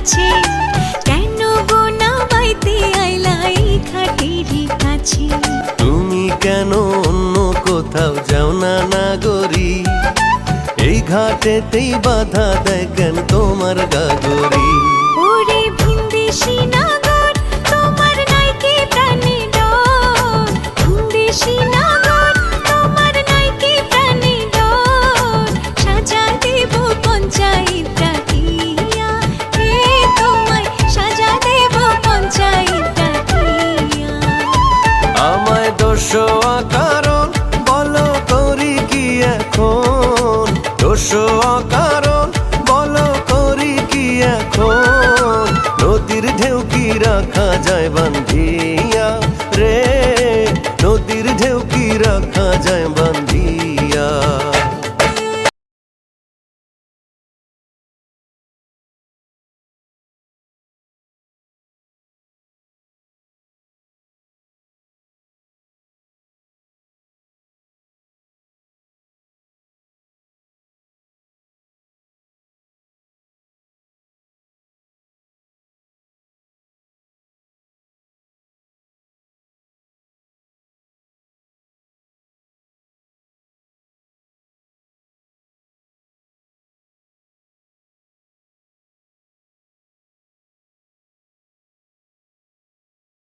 আছে, কেন গো না বাইতে আইলা এই ঘাটেরই কাছে? তুমি কেন অন্য কোথাও যাও না নাগরি? এই ঘাটেতেই বাধা দেয় কেন তোমার গাগরি? ওরে ভিনদেশী নাগর, তোমার নাই কি প্রাণে ডর? ভিনদেশী নাগর, তোমার নাই কি প্রাণে ডর? সাজা দেব পঞ্চায়েত ডাকিয়া, হে তোমায় সাজা দেব পঞ্চায়েত ডাকিয়া। আমায় দোষোয়া কারণ বলো করি কি এখন? দোষোয়া কারণ বলো করি কি এখন? নদীর ঢেউ কি রাখা যায় বান্ধিয়া রে? নদীর ঢেউ কি রাখা যায়